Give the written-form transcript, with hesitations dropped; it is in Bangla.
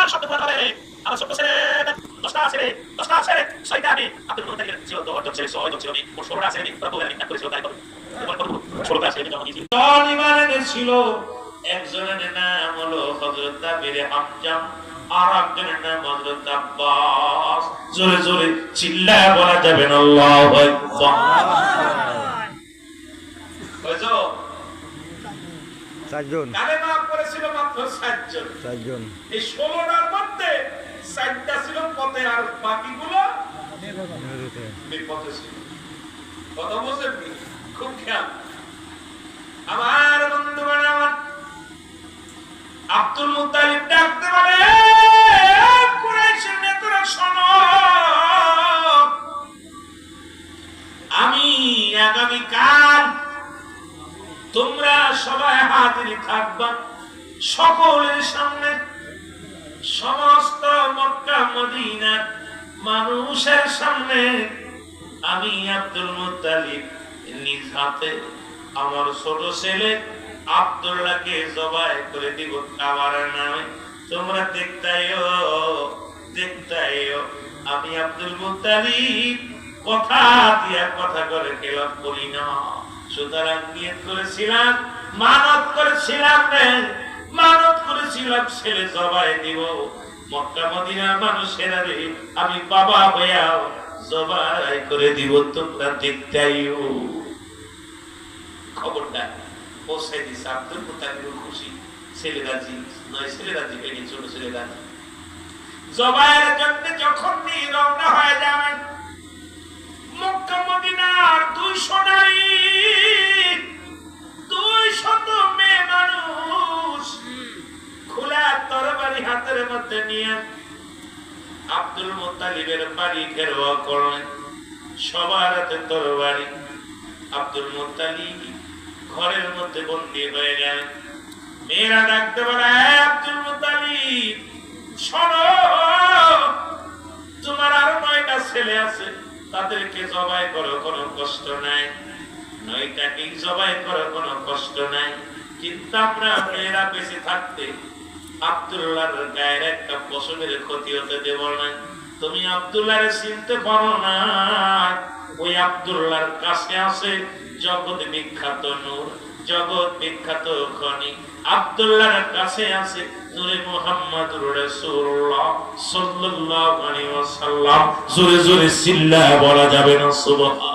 শয়তান শব্দ করে আমার ছোট ছেলে 10টা ছেলে শয়তানি আব্দুল মুত্তালিবের ছিল 10 ছেলে 6 ছিল ও 16টা ছেলে প্রভু মিথ্যা করেছিল তাই করে 16টা ছেলে জন্ম দিয়েছিল। তালিবানের ছিল একজনের নাম হলো হযরত আবির হামজা আর একজনের নাম হযরত আব্বাস। জোরে জোরে চিল্লায় বলা যাবে না আল্লাহু আকবার। কয়জন? চারজন। কালেমা পড়েছিল মাত্র 4 জন। এই 16টার মধ্যে 4টা ছিল পথে আর বাকিগুলো বিপথে ছিল। কথা বুঝেন কি? খুব খেয়াল। আমার বন্ধুগণ, আমার আব্দুল মুত্তালিব ডাকতে বলে, কুরাইশের নেতারা শোনো, আমি আগামী কাল তোমরা সবাই হাজির থাকবা সকলের সামনে। সমস্ত মক্কা মদিনার মানুষের সামনে আমি আব্দুল মুত্তালিব নিজ হাতে আমার ছোট ছেলে আব্দুল্লাহকে জবাই করে দিব আমার নামে। তোমরা দেখতাইও। আমি আব্দুল মুত্তালিব কথা দিয়া কথা করে খেলাপ করি না। সুতরাং নিয়ত করেছিলাম, মানত করেছিলাম ছেলে জবাই দিব। মক্কা মদিনার মানুষেরা আমি বাবা হইয়া জবাই করে দিব, তোমরা দেখতাইও। খবরটা পৌঁছাই দিছে। আব্দুল মুত্তালিব খুশি, ছেলে রাজি নয়, ছেলে রাজি হয়ে গেছে, ছোট ছেলে রাজি। জবাইয়ের জন্য যখন রওনা হয়ে যাবেন, মক্কা মদিনার 200 নারী 200 মেয়ে মানুষ খোলা তরবারি হাতের মধ্যে নিয়ে আব্দুল মুত্তালিবের বাড়ি ঘেরাও করলেন। সবার হাতে তরবারি। আব্দুল মুত্তালিব ঘরের মধ্যে বন্দী হয়ে গেলেন। মেয়েরা ডাকতে বলে, আব্দুল মুত্তালিব শোনো, তোমার আরো 9টা ছেলে আছে, তাদেরকে জবাই করো, কোনো কষ্ট নাই। 9টাকে জবাই করো, কোনো কষ্ট নাই। কিন্তু আমরা মেয়েরা বেঁচে থাকতে আব্দুল্লাহর গায়ের একটা পশমের ক্ষতি হতে দেব না। তুমি আব্দুল্লাহরে চিনতে পারো না, ওই আব্দুল্লাহর কাছে আছে জগৎ বিখ্যাত নূর, জগৎ বিখ্যাত খনি। আব্দুল্লাহর কাছে আছে নূরে মুহাম্মদুর রাসূলুল্লাহ সাল্লাল্লাহু আলাইহি ওয়াসাল্লাম। জোরে জোরে চিল্লায় বলা যাবে না সুবহান।